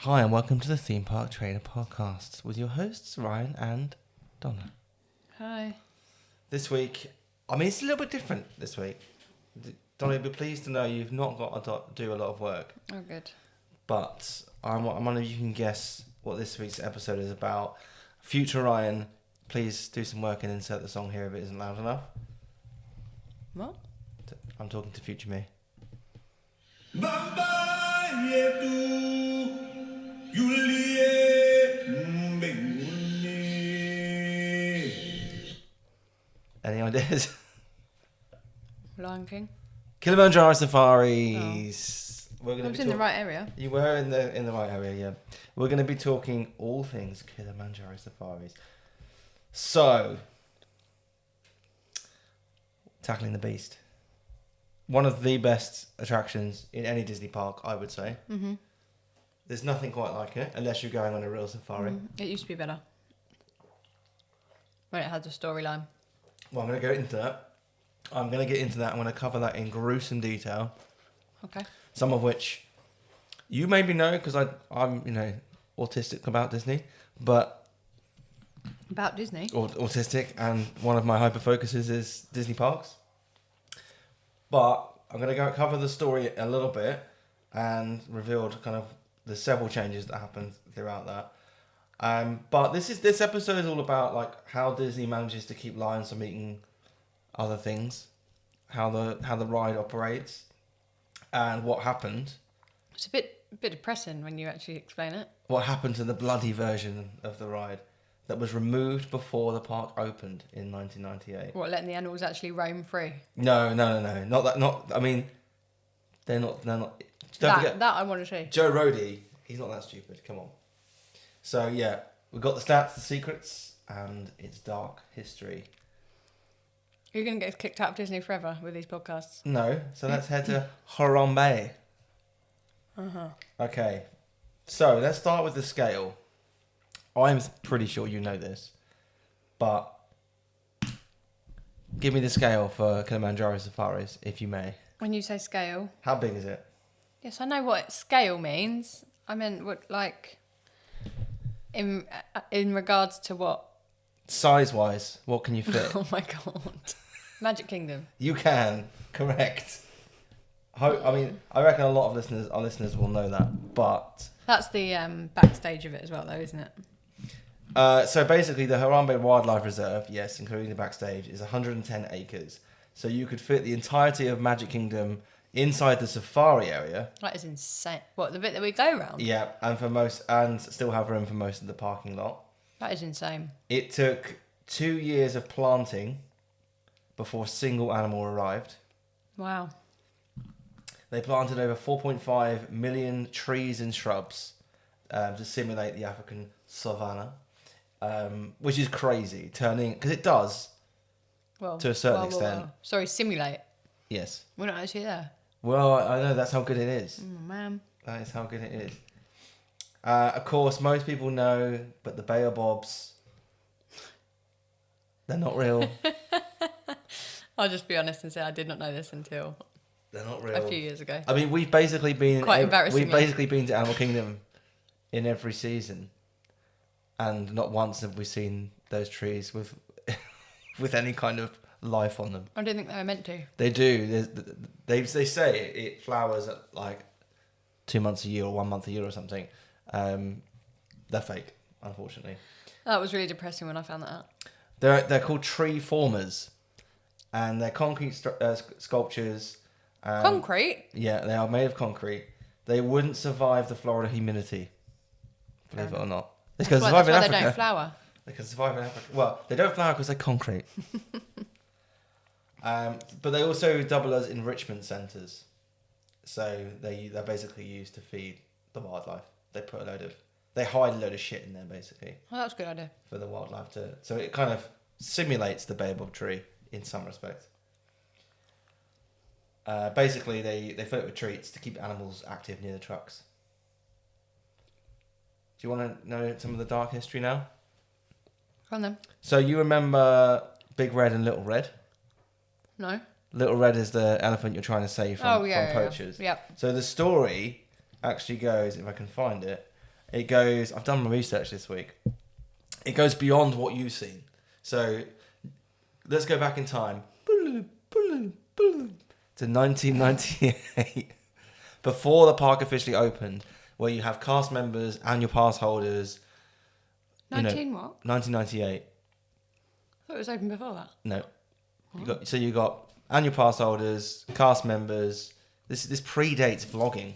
Hi, and welcome to the Theme Park Trainer Podcast with your hosts, Ryan and Donna. Hi. This week, it's a little bit different this week. Donna, you'll be pleased to know you've not got to do a lot of work. Oh, good. But I'm wondering if you can guess what this week's episode is about. Future Ryan, please do some work and insert the song here if it isn't loud enough. What? I'm talking to future me. Any ideas? Lion King. Kilimanjaro Safaris. I was in the right area. You were in the right area, yeah. We're going to be talking all things Kilimanjaro Safaris. So, tackling the beast. One of the best attractions in any Disney park, I would say. Mm-hmm. There's nothing quite like it, unless you're going on a real safari. It used to be better. When it had the storyline. Well, I'm going to go into that. I'm going to get into that. I'm going to cover that in gruesome detail. Okay. Some of which you maybe know because I'm autistic about Disney, but About Disney? autistic, and one of my hyper focuses is Disney parks. But I'm going to cover the story a little bit and revealed kind of the several changes that happened throughout that. But this episode is all about like how Disney manages to keep lions from eating other things, how the ride operates, and what happened. It's a bit depressing when you actually explain it. What happened to the bloody version of the ride that was removed before the park opened in 1998? What, letting the animals actually roam free? No. Not that. Not. I mean, they're not. Don't forget That I want to see. Joe Rohde. He's not that stupid. Come on. So yeah, we've got the stats, the secrets, and its dark history. You're going to get kicked out of Disney forever with these podcasts. No. So let's head to Harambe. Uh-huh. Okay. So let's start with the scale. I'm pretty sure you know this, but give me the scale for Kilimanjaro Safaris, if you may. When you say scale... How big is it? Yes, I know what scale means. I meant, what, like... In regards to what? Size-wise, what can you fit? Oh my God. Magic Kingdom. You can, correct. I reckon a lot of our listeners will know that, but... That's the backstage of it as well, though, isn't it? So basically, the Harambe Wildlife Reserve, yes, including the backstage, is 110 acres. So you could fit the entirety of Magic Kingdom inside the safari area. That is insane. What, the bit that we go around? Yeah, and still have room for most of the parking lot. That is insane. It took 2 years of planting before a single animal arrived. Wow. They planted over 4.5 million trees and shrubs to simulate the African savanna, which is crazy, because it does, Well, to a certain extent. Sorry, simulate. Yes. We're not actually there. Well, I know, that's how good it is. Oh, man. That is how good it is. Of course, most people know, but the baobabs, they're not real. I'll just be honest and say I did not know this until They're not real. a few years ago. I mean, we've basically been Embarrassingly. We've basically been to Animal Kingdom in every season, and not once have we seen those trees with with any kind of life on them. I didn't think they were meant to. They do. They say it flowers at like 2 months a year or 1 month a year or something. They're fake, unfortunately. That was really depressing when I found that out. They're called tree formers, and they're concrete sculptures. Concrete? Yeah, they are made of concrete. They wouldn't survive the Florida humidity, believe it or not. They can survive in That's why Africa. they don't flower. They can survive in Africa. Well, they don't flower because they're concrete. But they also double as enrichment centres. So they're basically used to feed the wildlife. They hide a load of shit in there basically. Oh, that's a good idea. For the wildlife to, so it kind of simulates the baobab tree in some respect. Basically, they fill it with treats to keep animals active near the trucks. Do you want to know some of the dark history now? Go on then. So you remember Big Red and Little Red? No. Little Red is the elephant you're trying to save from poachers. Yeah. So the story actually goes, if I can find it, It goes. I've done my research this week. It goes beyond what you've seen. So let's go back in time to 1998, before the park officially opened, where you have cast members, annual pass holders. 1998. I thought it was open before that. No. You got annual pass holders, cast members. This predates vlogging.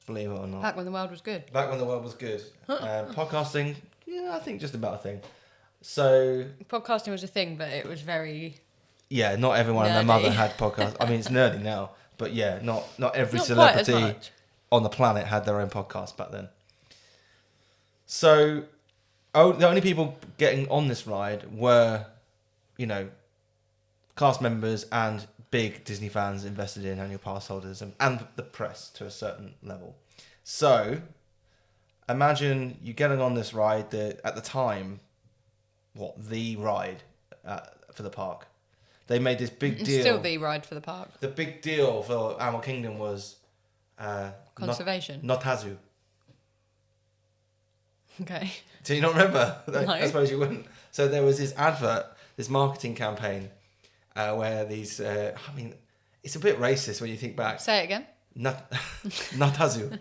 Believe it or not. Back when the world was good. Back when the world was good. Podcasting, I think just about a thing. So Podcasting was a thing, but it was very... Yeah, not everyone and their mother had podcasts. I mean, it's nerdy now, but yeah, not every celebrity on the planet had their own podcast back then. So, the only people getting on this ride were, cast members and big Disney fans invested in annual pass holders and the press to a certain level. So, imagine you getting on this ride that at the time, the ride for the park. They made this big deal. Still the ride for the park. The big deal for Animal Kingdom was conservation. Notazu. Okay. Do you not remember? No. I suppose you wouldn't. So there was this advert, this marketing campaign, where these. It's a bit racist when you think back. Say it again. Notazu.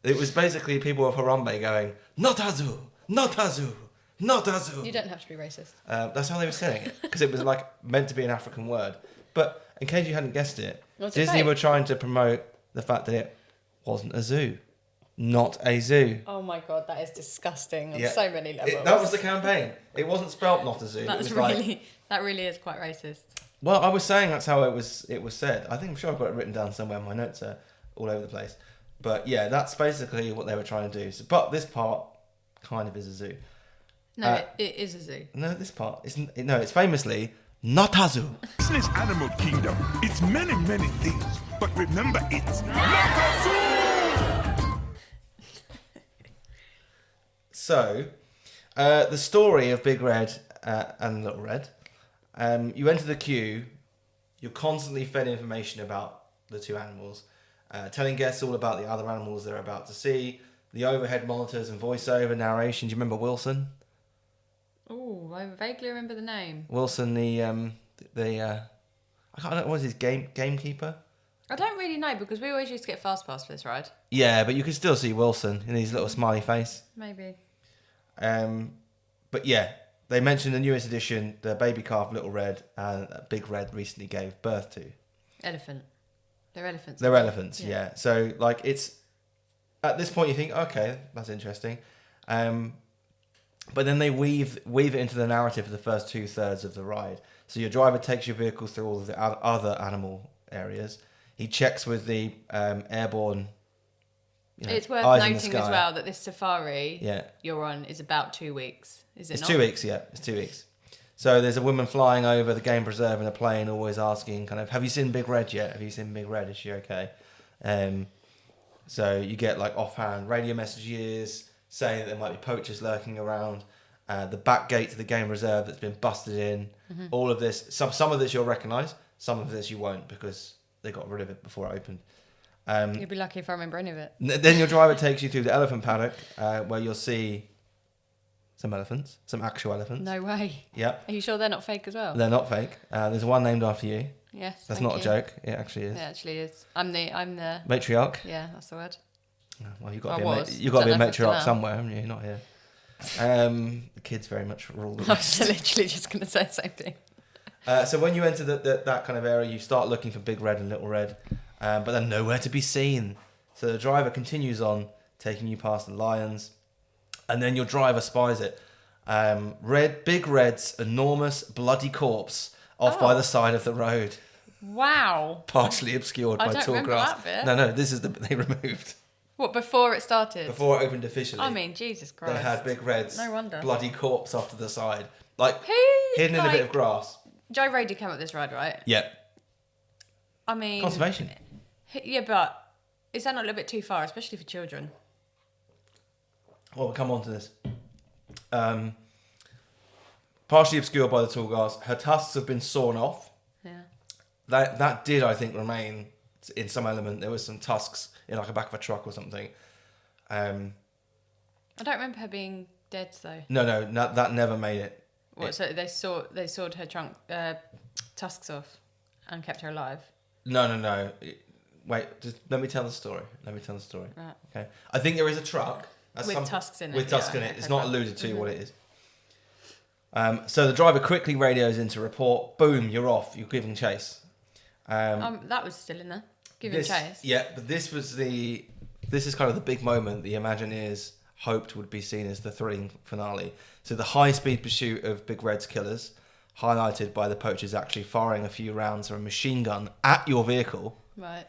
It was basically people of Harambe going Notazu, Notazu. Notazu. You don't have to be racist. That's how they were saying it, because it was meant to be an African word. But in case you hadn't guessed it, Disney were trying to promote the fact that it wasn't a zoo, not a zoo. Oh my god, that is disgusting on so many levels. That was the campaign. It wasn't spelt not a zoo. That really is quite racist. Well, I was saying that's how it was said. I'm sure I've got it written down somewhere. My notes are all over the place. But yeah, that's basically what they were trying to do. So, but this part kind of is a zoo. No, it is a zoo. No, this part isn't. No, it's famously not a zoo. This Animal Kingdom. It's many, many things, but remember, it's not a zoo. So, the story of Big Red and Little Red. You enter the queue. You're constantly fed information about the two animals, telling guests all about the other animals they're about to see. The overhead monitors and voiceover narration. Do you remember Wilson? Oh, I vaguely remember the name. Wilson, I can't know, what was his gamekeeper? I don't really know, because we always used to get fast pass for this ride. Yeah, but you can still see Wilson in his little smiley face. Maybe. But yeah, they mentioned the newest edition, the baby calf Little Red and Big Red recently gave birth to. Elephant. They're elephants. They're elephants, yeah. So it's at this point you think, okay, that's interesting. But then they weave it into the narrative for the first 2/3 of the ride. So your driver takes your vehicle through all of the other animal areas. He checks with the airborne. It's worth noting as well that this safari you're on is about 2 weeks. Is it not? It's 2 weeks, yeah. It's 2 weeks. So there's a woman flying over the game preserve in a plane, always asking, kind of, have you seen Big Red yet? Have you seen Big Red? Is she okay? So you get offhand radio messages saying that there might be poachers lurking around. The back gate to the game reserve that's been busted in. Mm-hmm. All of this. Some of this you'll recognise. Some of this you won't, because they got rid of it before it opened. You'd be lucky if I remember any of it. Then your driver takes you through the elephant paddock, where you'll see some elephants, some actual elephants. No way. Yeah. Are you sure they're not fake as well? They're not fake. There's one named after you. Yes. That's not a joke. It actually is. It actually is. I'm the matriarch. Yeah, that's the word. Well, you've got to be a matriarch somewhere, haven't you? You're not here. The kids very much rule the I was literally just going to say the same thing. So when you enter that kind of area, you start looking for Big Red and Little Red, but they're nowhere to be seen. So the driver continues on, taking you past the lions, and then your driver spies it. Big Red's enormous bloody corpse off by the side of the road. Wow. Partially obscured by tall grass. That bit. No, this is they removed. What, before it started? Before it opened officially. I mean, Jesus Christ. They had Big Red's wonder. bloody corpse off to the side. Hidden in a bit of grass. Joe Rady came up this ride, right? Yeah. I mean... Conservation. Yeah, but is that not a little bit too far, especially for children? Well, we'll come on to this. Partially obscured by the tall grass. Her tusks have been sawn off. Yeah. That did, I think, remain in some element. There was some tusks in a back of a truck or something. I don't remember her being dead though. No, that never made it. What? So they sawed her tusks off, and kept her alive. No. Wait, just let me tell the story. Right. Okay. I think there is a truck With tusks in it. With tusks in it. Okay, It's not fine. alluded to what it is. So the driver quickly radios into report. Boom, you're off. You're giving chase. That was still in there. Giving chase. Yeah, but this is kind of the big moment the Imagineers hoped would be seen as the thrilling finale. So the high-speed pursuit of Big Red's killers, highlighted by the poachers actually firing a few rounds of a machine gun at your vehicle. Right.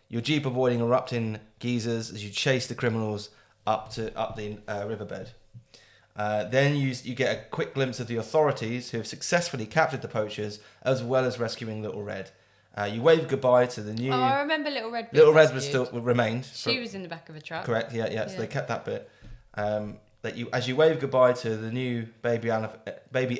Your Jeep avoiding erupting geysers as you chase the criminals up the riverbed. Then you get a quick glimpse of the authorities who have successfully captured the poachers, as well as rescuing Little Red. You wave goodbye to the new... Oh, I remember Little Red. Little Red was remained. She was in the back of a truck. Correct. Yeah. So they kept that bit. As you wave goodbye to the new baby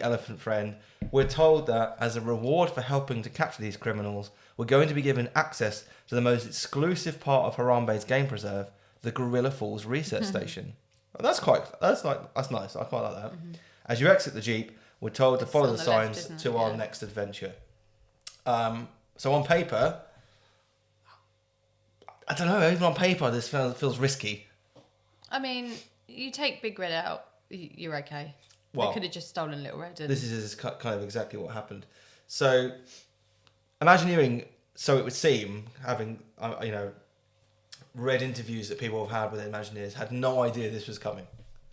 elephant friend, we're told that as a reward for helping to capture these criminals, we're going to be given access to the most exclusive part of Harambe's game preserve, the Gorilla Falls Research Station. That's nice. I quite like that. Mm-hmm. As you exit the Jeep, we're told to follow the signs to our next adventure. So on paper, I don't know. Even on paper, this feels risky. I mean, you take Big Red out, you're okay. Well, they could have just stolen Little Red. This is kind of exactly what happened. So, Imagineering, so it would seem, having read interviews that people have had with Imagineers, had no idea this was coming.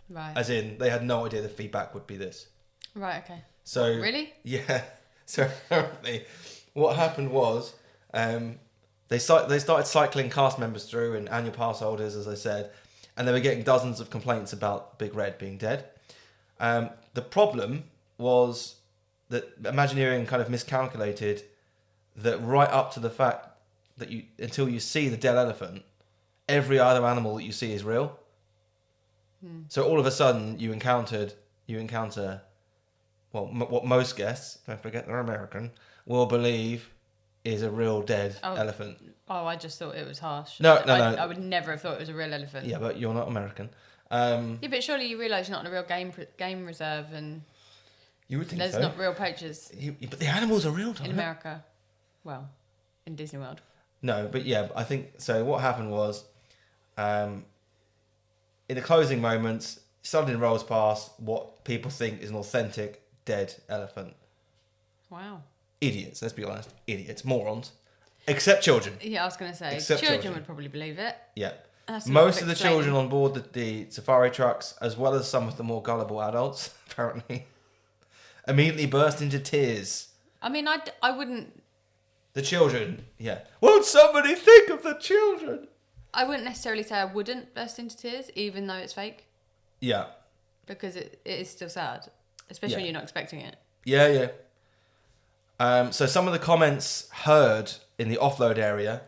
Right. As in, they had no idea the feedback would be this. Right. Okay. So really? Yeah. So apparently, what happened was they started cycling cast members through and annual pass holders, as I said, and they were getting dozens of complaints about Big Red being dead. The problem was that Imagineering kind of miscalculated that right up to the fact that until you see the dead elephant, every other animal that you see is real. So all of a sudden you encounter what most guests, don't forget they're American, will believe is a real dead elephant. Oh, I just thought it was harsh. No. I would never have thought it was a real elephant. Yeah, but you're not American. Yeah, but surely you realise you're not in a real game reserve and you would think there's so. not real poachers But the animals are real, in America. Well, in Disney World. No, but yeah, I think so. What happened was, in the closing moments, suddenly rolls past what people think is an authentic dead elephant. Wow. Idiots, let's be honest. Idiots, morons. Except children. Yeah, I was going to say, Except children would probably believe it. Yeah. That's a Most lot of the explaining. children on board the safari trucks, as well as some of the more gullible adults, apparently, immediately burst into tears. I mean, I wouldn't... The children, yeah. Won't somebody think of the children? I wouldn't necessarily say I wouldn't burst into tears, even though it's fake. Yeah. Because it is still sad. Especially when you're not expecting it. Yeah. So some of the comments heard in the offload area,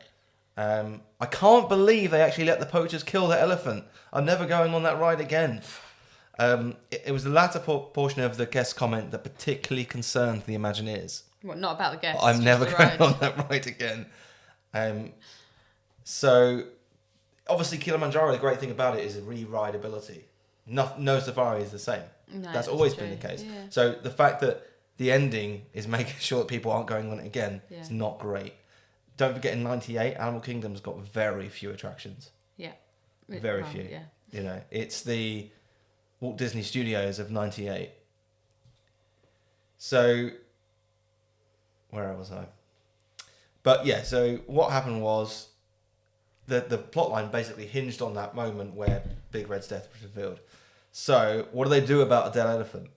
I can't believe they actually let the poachers kill the elephant. I'm never going on that ride again. It was the latter portion of the guest comment that particularly concerned the Imagineers. What, not about the guests? I'm never just the going ride. on that ride again. So obviously Kilimanjaro, the great thing about it is re-rideability. No safari is the same. No, That's always true. been the case. Yeah. So the fact that the ending is making sure that people aren't going on it again is not great. Don't forget, in '98, Animal Kingdom's got very few attractions. Yeah. Very few. Yeah. You know, it's the Walt Disney Studios of '98. So, where was I? But yeah, so what happened was the plotline basically hinged on that moment where Big Red's death was revealed. So, what do they do about a dead elephant?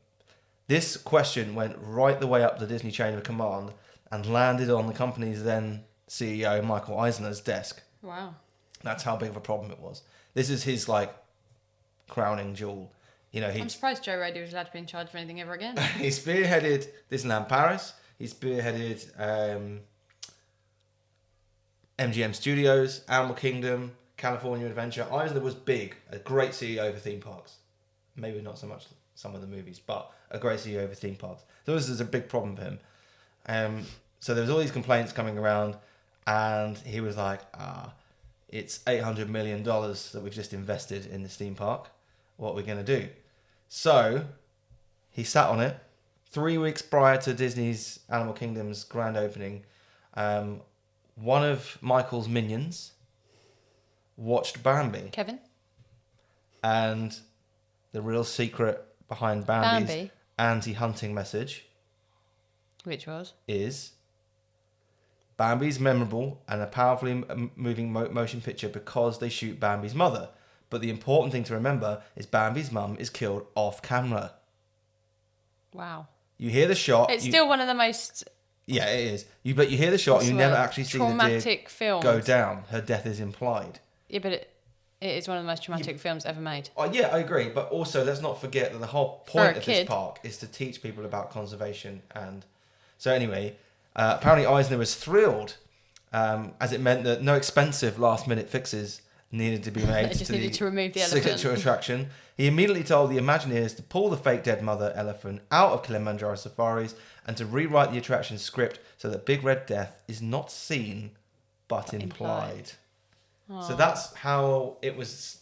This question went right the way up the Disney chain of command and landed on the company's then CEO, Michael Eisner's desk. Wow. That's how big of a problem it was. This is his, crowning jewel. You know, I'm surprised Joe Roddy was allowed to be in charge of anything ever again. he spearheaded Disneyland Paris. He spearheaded MGM Studios, Animal Kingdom, California Adventure. Eisner was big, a great CEO for theme parks. Maybe not so much some of the movies, but a great CEO for theme parks. So this is a big problem for him. So there was all these complaints coming around, and he was like, it's $800 million that we've just invested in this theme park. What are we going to do? So he sat on it 3 weeks prior to Disney's Animal Kingdom's grand opening. One of Michael's minions watched Bambi. Kevin? And the real secret behind Bambi's anti-hunting message, which was, is Bambi's memorable and a powerfully moving motion picture because they shoot Bambi's mother. But the important thing to remember is Bambi's mum is killed off camera. Wow. You hear the shot. It's still one of the most... Yeah, it is. But you hear the shot and you never actually see the deer films. Go down. Her death is implied. Yeah, but it is one of the most traumatic films ever made. Yeah, I agree. But also, let's not forget that the whole point of this park is to teach people about conservation. And so anyway, apparently Eisner was thrilled as it meant that no expensive last-minute fixes needed to be made to remove the elephant. Signature attraction. He immediately told the Imagineers to pull the fake dead mother elephant out of Kilimanjaro Safaris and to rewrite the attraction script so that Big Red Death is not seen but implied. So that's how it was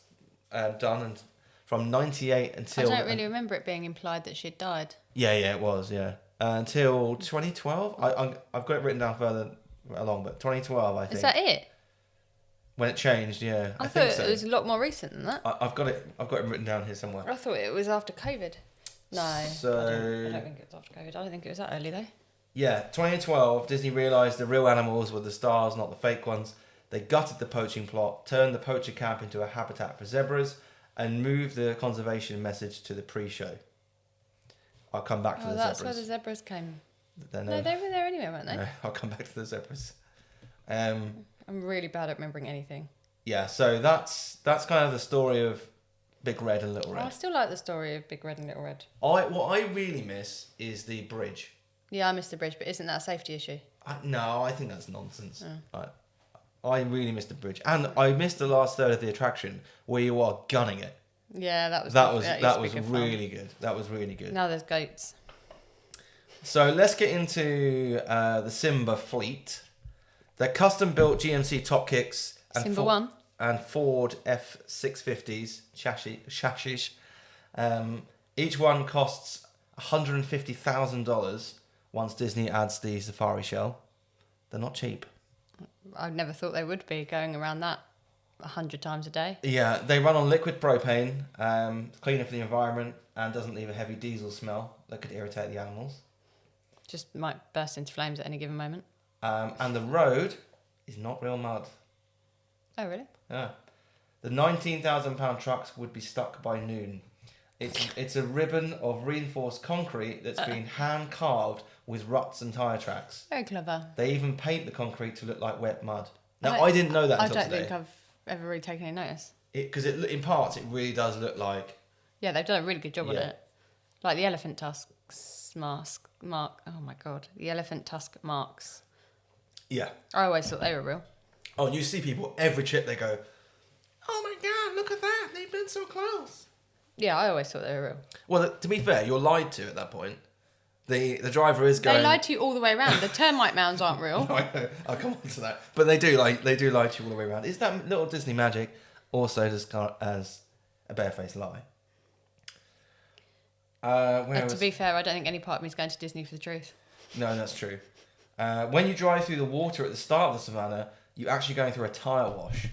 done, and from 98 until... I don't really remember it being implied that she'd died. Yeah, it was, yeah. Until 2012. I've got it written down further along, but 2012, I think. Is that it? When it changed, yeah. I think thought so. It was a lot more recent than that. I've got it written down here somewhere. I thought it was after COVID. No, so, I don't think it was after COVID. I don't think it was that early though. Yeah, 2012, Disney realised the real animals were the stars, not the fake ones. They gutted the poaching plot, turned the poacher camp into a habitat for zebras, and moved the conservation message to the pre-show. I'll come back to the zebras. That's where the zebras came. No, they were there anyway, weren't they? No, I'll come back to the zebras. I'm really bad at remembering anything. Yeah, so that's kind of the story of Big Red and Little Red. I still like the story of Big Red and Little Red. What I really miss is the bridge. Yeah, I miss the bridge, but isn't that a safety issue? No, I think that's nonsense. I really missed the bridge, and I missed the last third of the attraction where you are gunning it. Yeah, that was really good. That was really good. Now there's goats. So let's get into the Simba fleet. They're custom-built GMC top kicks and Simba 1 and Ford F650s chassis. Each one costs $150,000 once Disney adds the Safari shell. They're not cheap. I never thought they would be going around that 100 times a day. Yeah, they run on liquid propane, cleaner for the environment, and doesn't leave a heavy diesel smell that could irritate the animals. Just might burst into flames at any given moment. And the road is not real mud. Oh, really? Yeah. The 19,000-pound trucks would be stuck by noon. It's a ribbon of reinforced concrete that's been hand-carved with ruts and tyre tracks. Very clever. They even paint the concrete to look like wet mud. Now, I didn't know that until today. I don't think I've ever really taken any notice. Because in parts, it really does look like... Yeah, they've done a really good job on it. Like the elephant tusks mark. Oh, my God. The elephant tusk marks. Yeah. I always thought they were real. Oh, and you see people, every trip, they go, oh, my God, look at that. They've been so close. Yeah, I always thought they were real. Well, to be fair, you're lied to at that point. The driver is going... They lied to you all the way around. The termite mounds aren't real. No, I know. I'll come on to that. But they do lie to you all the way around. Is that little Disney magic also as a barefaced lie? To be fair, I don't think any part of me is going to Disney for the truth. No, that's true. When you drive through the water at the start of the savannah, you're actually going through a tyre wash.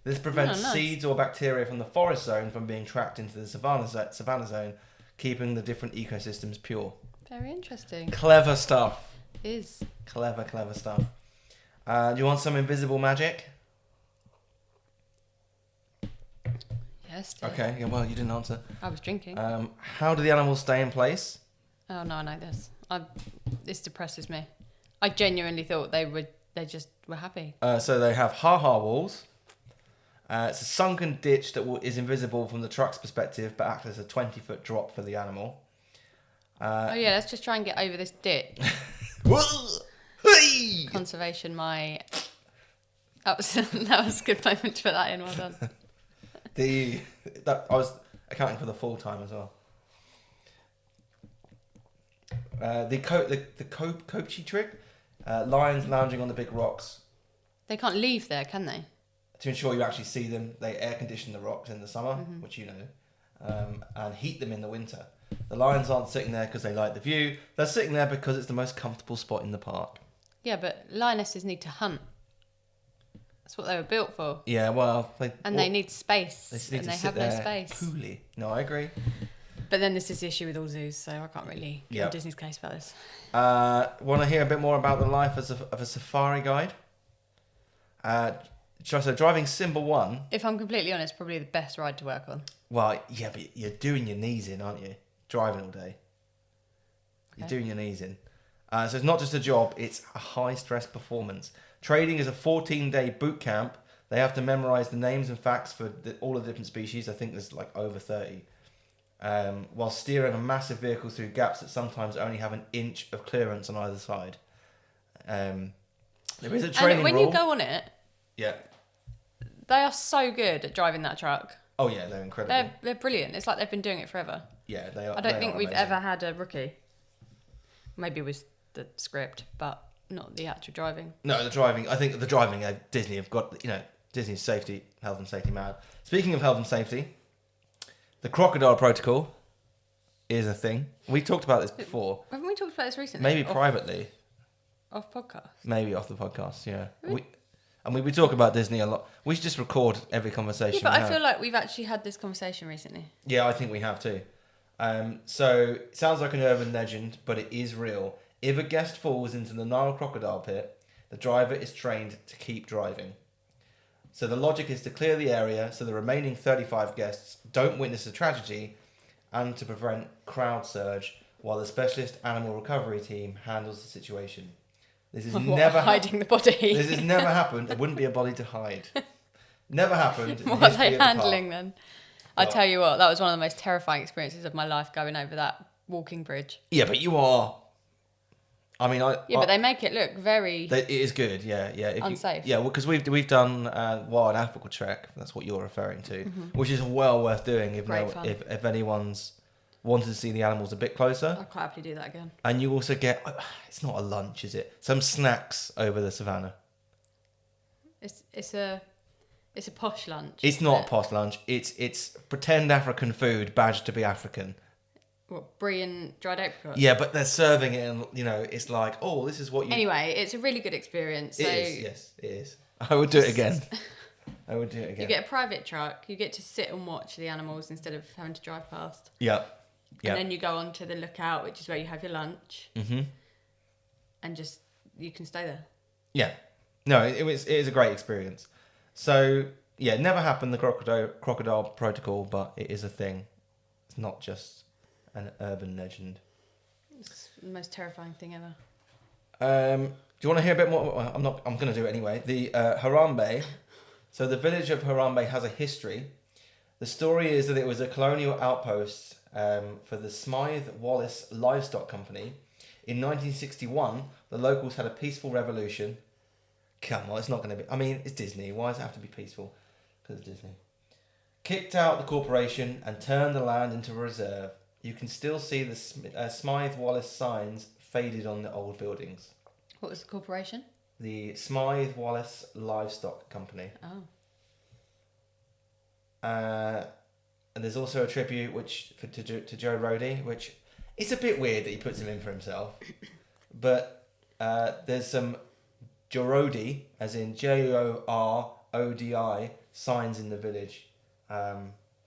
This prevents seeds or bacteria from the forest zone from being tracked into the savannah zone, keeping the different ecosystems pure. Very interesting. Clever stuff. It is. Clever stuff. Do you want some invisible magic? Yes. Dear. Okay, yeah, well, you didn't answer. I was drinking. How do the animals stay in place? Oh, no, I know this. This depresses me. I genuinely thought they just were happy. So they have ha-ha walls. It's a sunken ditch that is invisible from the truck's perspective, but acts as a 20-foot drop for the animal. Let's just try and get over this ditch. Conservation, that was a good moment to put that in. Well done. I was accounting for the full time as well. The Kochi trick, lions lounging on the big rocks. They can't leave there, can they? to ensure you actually see them, they air condition the rocks in the summer, which you know, and heat them in the winter. The lions aren't sitting there because they like the view. They're sitting there because it's the most comfortable spot in the park. Yeah, but lionesses need to hunt. That's what they were built for. Yeah, well... They need space. They need and to they sit have no there space. coolly. No, I agree. But then this is the issue with all zoos, so I can't really get on Disney's case about this. Want to hear a bit more about the life of a safari guide? So driving Symbol 1... If I'm completely honest, probably the best ride to work on. Well, yeah, but you're doing your knees in, aren't you? Driving all day. You're doing your knees in. So it's not just a job, it's a high-stress performance. Trading is a 14-day boot camp. They have to memorise the names and facts for all the different species. I think there's like over 30. While steering a massive vehicle through gaps that sometimes only have an inch of clearance on either side. There is a training when rule. you go on it, Yeah. they are so good at driving that truck. Oh yeah, they're incredible. They're brilliant. It's like they've been doing it forever. Yeah, they are. I don't think we've ever had a rookie. Maybe with the script, but not the actual driving. No, the driving. I think the driving. Disney have got, Disney's safety, health and safety mad. Speaking of health and safety, the crocodile protocol is a thing. We talked about this before. Haven't we talked about this recently? Maybe privately. Off podcast. Maybe off the podcast. Yeah. Really? We talk about Disney a lot. We should just record every conversation. Yeah, but I feel like we've actually had this conversation recently. Yeah, I think we have too. So it sounds like an urban legend, but it is real. If a guest falls into the Nile crocodile pit, the driver is trained to keep driving. So the logic is to clear the area so the remaining 35 guests don't witness a tragedy, and to prevent crowd surge while the specialist animal recovery team handles the situation. This has never hiding the body. This has never happened. There wouldn't be a body to hide. Never happened. What are they handling then? I tell you what, that was one of the most terrifying experiences of my life, going over that walking bridge. Yeah, but you are. I mean, but they make it look very. It is good. Yeah. Unsafe. Because we've done Wild Africa Trek. That's what you're referring to, which is well worth doing. If anyone's wanted to see the animals a bit closer, I'll quite happily do that again. And you also get, it's not a lunch, is it? Some snacks over the savannah. It's a posh lunch. It's not a posh lunch. It's pretend African food badged to be African. What, brie and dried apricot? Yeah, but they're serving it, and it's like, oh, this is what you. Anyway, it's a really good experience. It is. Yes, it is. I would do it again. You get a private truck. You get to sit and watch the animals instead of having to drive past. Yeah. And then you go on to the lookout, which is where you have your lunch. Mm-hmm. And just, you can stay there. Yeah. No, it is a great experience. So, yeah, never happened, the crocodile protocol, but it is a thing. It's not just an urban legend. It's the most terrifying thing ever. Do you want to hear a bit more? I'm going to do it anyway. The Harambe. So the village of Harambe has a history. The story is that it was a colonial outpost for the Smythe Wallace Livestock Company. In 1961, the locals had a peaceful revolution. Come on, it's not going to be... I mean, it's Disney. Why does it have to be peaceful? Because it's Disney. Kicked out the corporation and turned the land into a reserve. You can still see the Smythe Wallace signs faded on the old buildings. What was the corporation? The Smythe Wallace Livestock Company. Oh. And there's also a tribute to Joe Rody, which it's a bit weird that he puts him in for himself. But there's some Jorodi, as in Jorodi, signs in the village,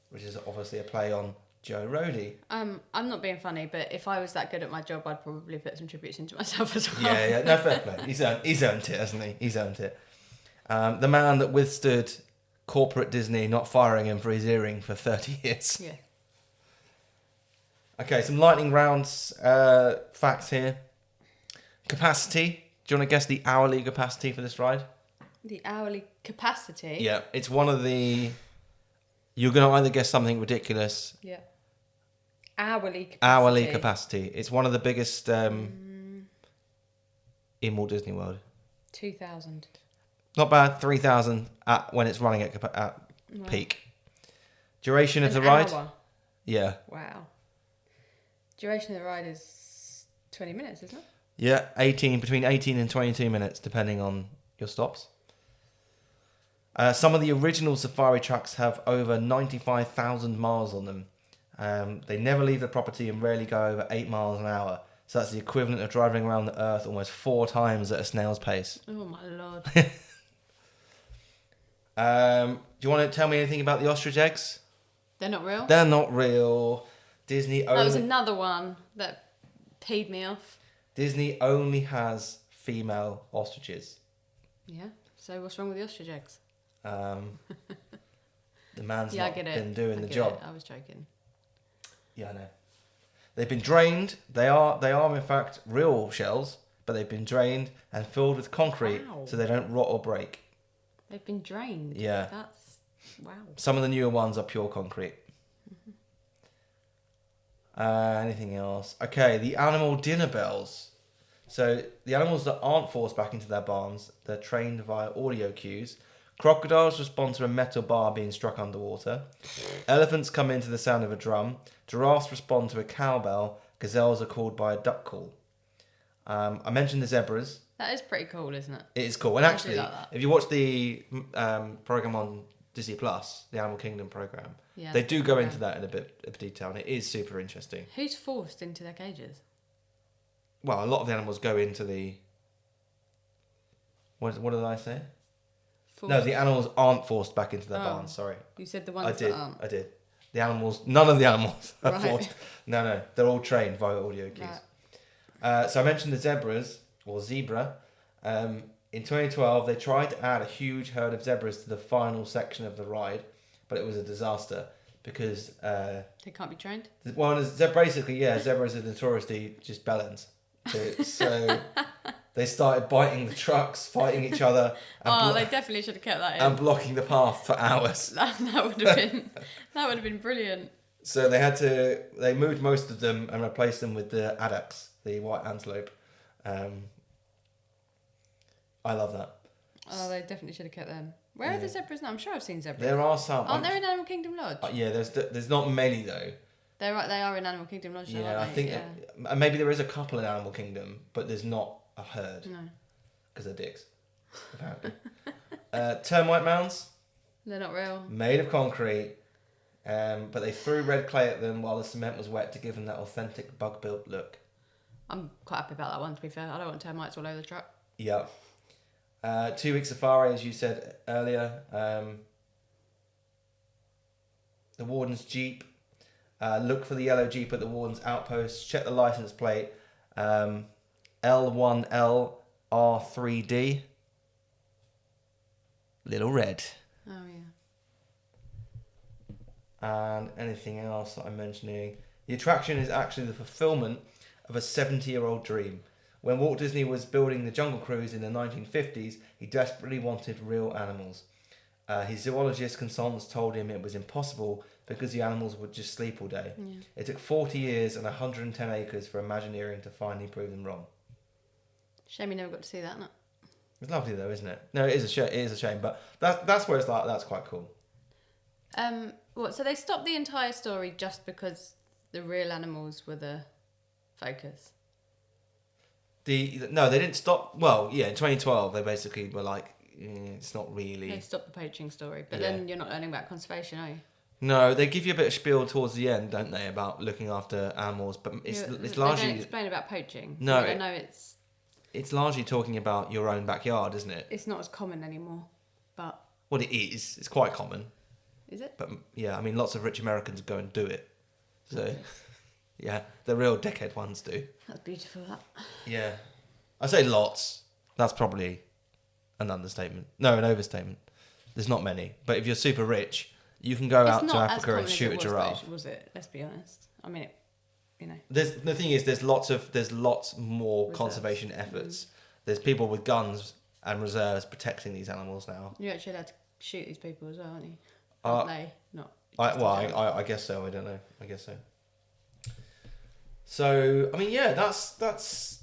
which is obviously a play on Joe Rody. I'm not being funny, but if I was that good at my job, I'd probably put some tributes into myself as well. Yeah, no, fair play. He's earned it, hasn't he? He's earned it. The man that withstood corporate Disney not firing him for his earring for 30 years. Yeah. Okay, some lightning rounds facts here. Capacity. Do you want to guess the hourly capacity for this ride? The hourly capacity? Yeah, it's one of the... You're going to either guess something ridiculous. Yeah. Hourly capacity. Hourly capacity. It's one of the biggest in Walt Disney World. 2,000. Not bad. 3,000 when it's running at peak. Duration of the ride? Hour. Yeah. Wow. Duration of the ride is 20 minutes, isn't it? Yeah, between 18 and 22 minutes, depending on your stops. Some of the original safari tracks have over 95,000 miles on them. They never leave the property and rarely go over 8 miles an hour. So that's the equivalent of driving around the Earth almost 4 times at a snail's pace. Oh my lord. Do you want to tell me anything about the ostrich eggs? They're not real? They're not real. Disney That was only, another one that peed me off. Disney only has female ostriches. Yeah. So what's wrong with the ostrich eggs? The man's Yeah, I not get it. been doing I the get job. it. I was joking. Yeah, I know. They've been drained. They are in fact real shells, but they've been drained and filled with concrete Wow. so they don't rot or break. They've been drained. Yeah. That's wow. Some of the newer ones are pure concrete. Anything else? Okay, the animal dinner bells. So the animals that aren't forced back into their barns, they're trained via audio cues. Crocodiles respond to a metal bar being struck underwater. Elephants come into the sound of a drum. Giraffes respond to a cowbell. Gazelles are called by a duck call. I mentioned the zebras. That is pretty cool, isn't it? It is cool. And I do actually, like that. if you watch the program on Disney Plus, the Animal Kingdom program, Yeah. they do go Okay. into that in a bit of detail, and it is super interesting. Who's forced into their cages? Well, a lot of the animals go into the. What did I say? Forced. No, the animals aren't forced back into their Oh. barns. Sorry, You said the ones I did. that aren't. I did. The animals. None of the animals are Right. forced. No, they're all trained via audio cues. Right. So I mentioned the zebras or zebra. In 2012, they tried to add a huge herd of zebras to the final section of the ride, but it was a disaster because, They can't be trained? basically, zebras are notoriously just bellends. So they started biting the trucks, fighting each other, and, They definitely should have kept that in. and blocking the path for hours. that would have been brilliant. So they moved most of them and replaced them with the addax, the white antelope. I love that. Oh, they definitely should have kept them. Where are the zebras now? I'm sure I've seen zebras. There are some. Aren't they in Animal Kingdom Lodge? Yeah, there's not many though. They're right. They are in Animal Kingdom Lodge. Yeah, I aren't they? think Yeah. maybe there is a couple in Animal Kingdom, but there's not a herd No, because they're dicks, apparently. Termite mounds they're not real. made of concrete, but they threw red clay at them while the cement was wet to give them that authentic bug-built look. I'm quite happy about that one. To be fair, I don't want termites all over the truck. Yeah. 2 week safari, as you said earlier. The warden's jeep. Look for the yellow jeep at the warden's outpost. Check the license plate. L1LR3D. Little red. Oh yeah. And anything else that I'm mentioning? The attraction is actually the fulfillment of a 70-year-old dream. When Walt Disney was building the Jungle Cruise in the 1950s, he desperately wanted real animals. His zoologist consultants told him it was impossible because the animals would just sleep all day. Yeah. It took 40 years and 110 acres for Imagineering to finally prove them wrong. Shame you never got to see that. No. It's lovely though, isn't it? No, it is a shame, but that's where it's like, that's quite cool. What? So they stopped the entire story just because the real animals were the focus. No, they didn't stop. Well, yeah, in 2012 they basically were like, it's not really. They stopped the poaching story, but Yeah. then you're not learning about conservation, are you? No, they give you a bit of spiel towards the end, don't they, about looking after animals? But it's They largely don't explain about poaching. No, I know it's largely talking about your own backyard, isn't it? it's not as common anymore, but Well, it is. It's quite common. is it? But yeah, I mean, lots of rich Americans go and do it. So yeah, the real dickhead ones do. That's beautiful. That. Yeah, I say lots. That's probably an understatement. No, an overstatement. There's not many, but if you're super rich, you can go out to Africa and shoot a giraffe. Was it? Let's be honest. I mean, The thing is, there's lots more Reserves. conservation efforts. There's people with guns and reserves protecting these animals now. you're actually allowed to shoot these people as well, aren't you? Aren't they? Not. I guess so. I don't know. I guess so. So I mean, yeah, that's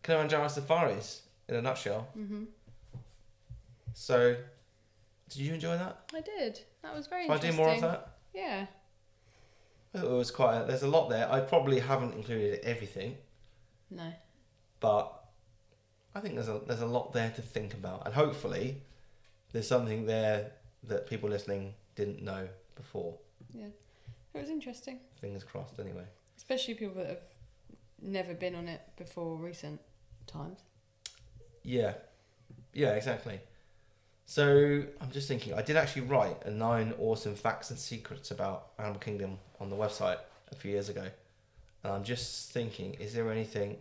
Kilimanjaro Safaris in a nutshell. Mhm. So, did you enjoy that? I did. That was very If I interesting. do more of that, Yeah. it was quite. There's a lot there. I probably haven't included everything, No. but I think there's a lot there to think about, and hopefully there's something there that people listening didn't know before. Yeah, it was interesting. Fingers crossed, anyway. Especially people that have never been on it before recent times. Yeah, exactly. So I'm just thinking, I did actually write 9 awesome facts and secrets about Animal Kingdom on the website a few years ago, and I'm just thinking, is there anything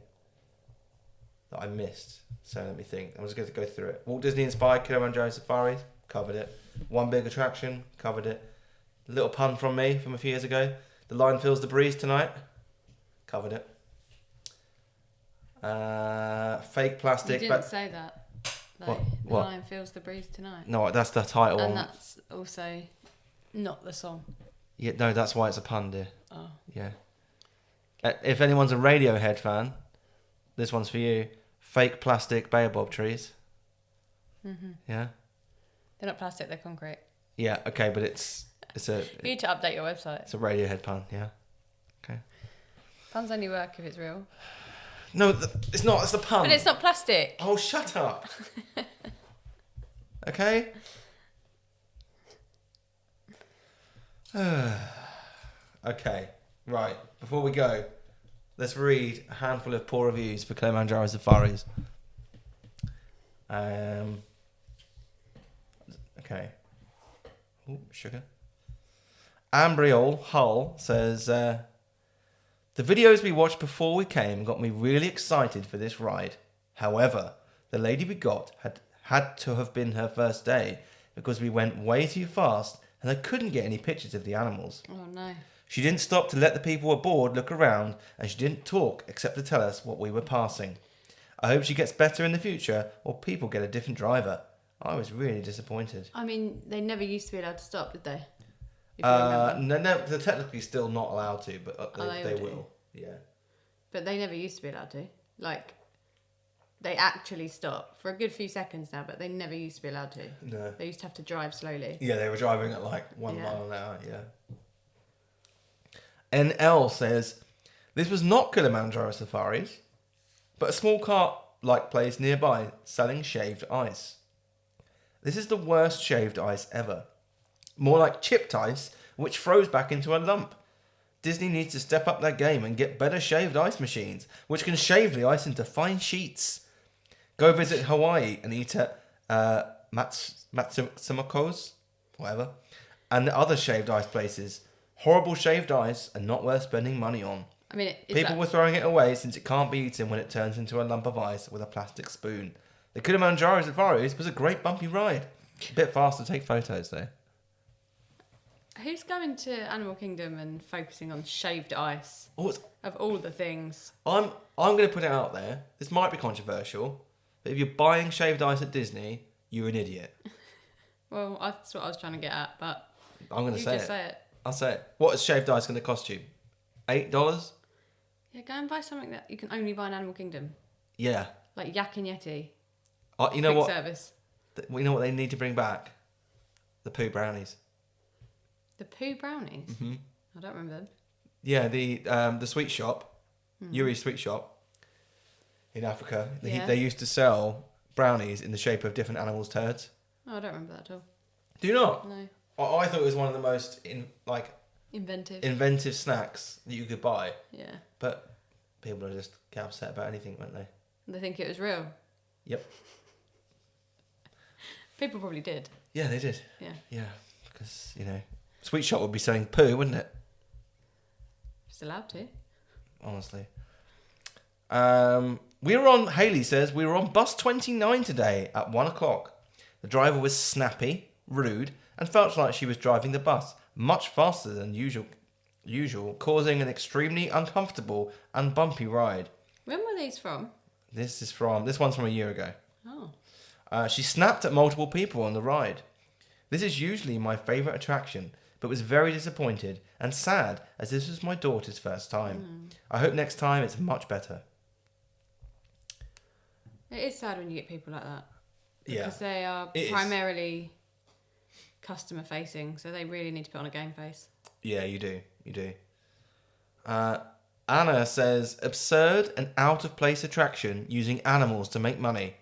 that I missed? So let me think. I'm just going to go through it. Walt Disney inspired Kilimanjaro Safaris, covered it. One big attraction, covered it. A little pun from me from a few years ago. The line feels the breeze tonight, covered it. Fake plastic. You didn't say that. Like, What? The lion feels the breeze tonight. No, that's the title. And that's also not the song. Yeah, no, that's why it's a pun, dear. Oh. Yeah. If anyone's a Radiohead fan, this one's for you. Fake plastic baobab trees. Mm-hmm. Yeah. They're not plastic, they're concrete. Yeah. Okay, but it's a. You need to update your website. It's a Radiohead pun. Yeah. Okay. Puns only work if it's real. No, it's not. It's the pun. But it's not plastic. Oh, shut up. Okay. Okay. Right. Before we go, let's read a handful of poor reviews for Kilimanjaro Safaris. Okay. Ooh, sugar. Ambriol Hull says, the videos we watched before we came got me really excited for this ride. However, the lady we got had to have been her first day because we went way too fast and I couldn't get any pictures of the animals. Oh no. She didn't stop to let the people aboard look around, and she didn't talk except to tell us what we were passing. I hope she gets better in the future, or people get a different driver. I was really disappointed. I mean, they never used to be allowed to stop, did they? If you remember. No, they're technically still not allowed to, but they do. will. Yeah. But they never used to be allowed to. Like, they actually stop for a good few seconds now, but they never used to be allowed to. No. They used to have to drive slowly. Yeah, they were driving at like 1 Yeah. mile an hour. Yeah. NL says, this was not Kilimanjaro Safaris, but a small cart-like place nearby selling shaved ice. This is the worst shaved ice ever. More like chipped ice, which froze back into a lump. Disney needs to step up their game and get better shaved ice machines, which can shave the ice into fine sheets. Go visit Hawaii and eat at Matsumoko's, whatever, and the other shaved ice places. Horrible shaved ice and not worth spending money on. I mean, People were throwing it away since it can't be eaten when it turns into a lump of ice with a plastic spoon. The Kilimanjaro Safaris was a great bumpy ride. A bit fast to take photos though. Who's going to Animal Kingdom and focusing on shaved ice? Oh, Of all the things. I'm going to put it out there. This might be controversial, but if you're buying shaved ice at Disney, you're an idiot. Well, that's what I was trying to get at, but I'm going to you say just it. say it. I'll say it. What is shaved ice going to cost you? $8? Yeah, go and buy something that you can only buy in Animal Kingdom. Yeah. Like Yak and Yeti. You know Quick what? service. You know what they need to bring back? The poo brownies. The poo brownies? Mm-hmm. I don't remember them. Yeah, the sweet shop, Yuri's sweet shop in Africa. Yeah. They used to sell brownies in the shape of different animals' turds. Oh, I don't remember that at all. Do you not? No. I thought it was one of the most Inventive. snacks that you could buy. Yeah. But people are just get upset about anything, won't they? They think it was real. Yep. People probably did. Yeah, they did. Yeah. Yeah, because sweet shop would be selling poo, wouldn't it? Just allowed to. Honestly. Haley says, we were on bus 29 today at 1 o'clock. The driver was snappy, rude, and felt like she was driving the bus much faster than usual, causing an extremely uncomfortable and bumpy ride. When were these from? This one's from a year ago. Oh. She snapped at multiple people on the ride. This is usually my favourite attraction, but was very disappointed and sad as this was my daughter's first time. I hope next time it's much better. It is sad when you get people like that. Yeah. Because they are It is. primarily customer facing, so they really need to put on a game face. Yeah, you do. Anna says, absurd and out-of-place attraction using animals to make money.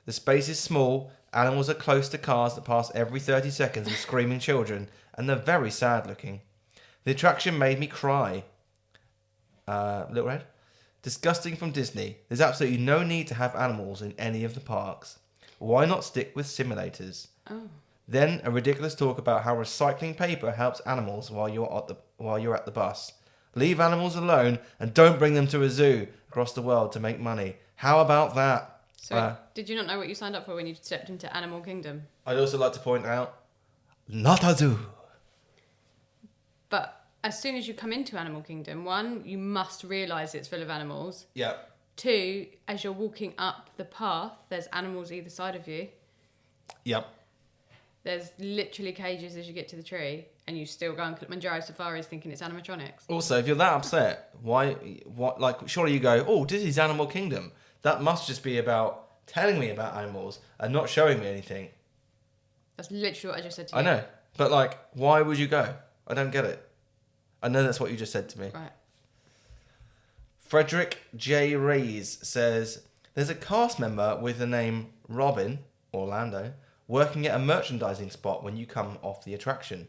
The space is small, animals are close to cars that pass every 30 seconds with screaming children, and they're very sad looking. The attraction made me cry. Little Red? Disgusting from Disney. There's absolutely no need to have animals in any of the parks. Why not stick with simulators? Oh. Then a ridiculous talk about how recycling paper helps animals while you're at the bus. Leave animals alone and don't bring them to a zoo across the world to make money. How about that? So, did you not know what you signed up for when you stepped into Animal Kingdom? I'd also like to point out, not a zoo. But as soon as you come into Animal Kingdom, one, you must realise it's full of animals. Yeah. Two, as you're walking up the path, there's animals either side of you. Yep. There's literally cages as you get to the tree, and you still go on Kilimanjaro Safaris thinking it's animatronics. Also, if you're that upset, surely you go, oh, Disney's Animal Kingdom. That must just be about telling me about animals and not showing me anything. That's literally what I just said to you. I know, but why would you go? I don't get it. I know that's what you just said to me. Right. Frederick J. Rees says, there's a cast member with the name Robin, Orlando, working at a merchandising spot when you come off the attraction.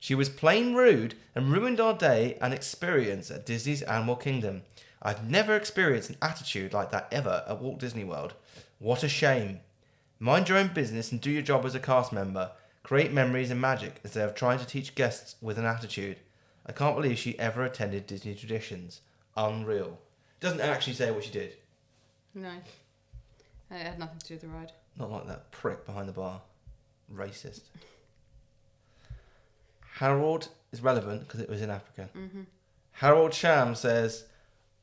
She was plain rude and ruined our day and experience at Disney's Animal Kingdom. I've never experienced an attitude like that ever at Walt Disney World. What a shame. Mind your own business and do your job as a cast member. Create memories and magic instead of trying to teach guests with an attitude. I can't believe she ever attended Disney Traditions. Unreal. Doesn't actually say what she did. No. It had nothing to do with the ride. Not like that prick behind the bar. Racist. Harold is relevant because it was in Africa. Mm-hmm. Harold Sham says,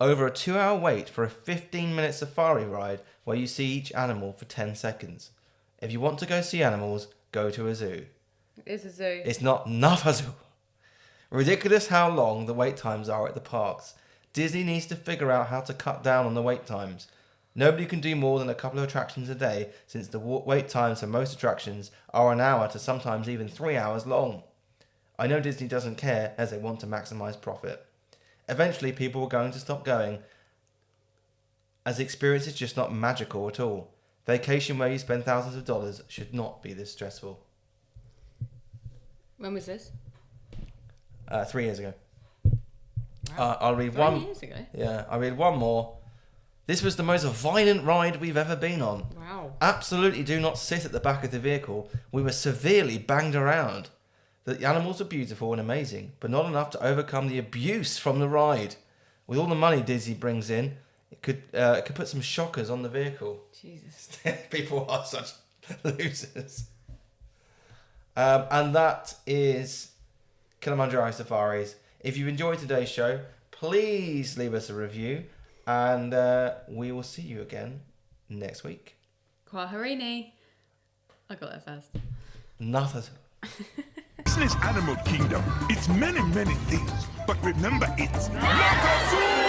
over a 2-hour wait for a 15-minute safari ride where you see each animal for 10 seconds. If you want to go see animals, go to a zoo. It is a zoo. It's not a zoo. Ridiculous how long the wait times are at the parks. Disney needs to figure out how to cut down on the wait times. Nobody can do more than a couple of attractions a day, since the wait times for most attractions are an hour to sometimes even 3 hours long. I know Disney doesn't care, as they want to maximise profit. Eventually people are going to stop going, as the experience is just not magical at all. Vacation where you spend thousands of dollars should not be this stressful. When was this? 3 years ago. Wow. I'll read 3 years ago? Yeah, I'll read one more. This was the most violent ride we've ever been on. Wow. Absolutely do not sit at the back of the vehicle. We were severely banged around. The animals were beautiful and amazing, but not enough to overcome the abuse from the ride. With all the money Disney brings in, it could put some shockers on the vehicle. Jesus. People are such losers. And that is Kilimanjaro Safaris. If you enjoyed today's show, please leave us a review, and we will see you again next week. Kwaherini. I got that first. Not at all. Disney's Animal Kingdom. It's many, many things, but remember, it's not a zoo!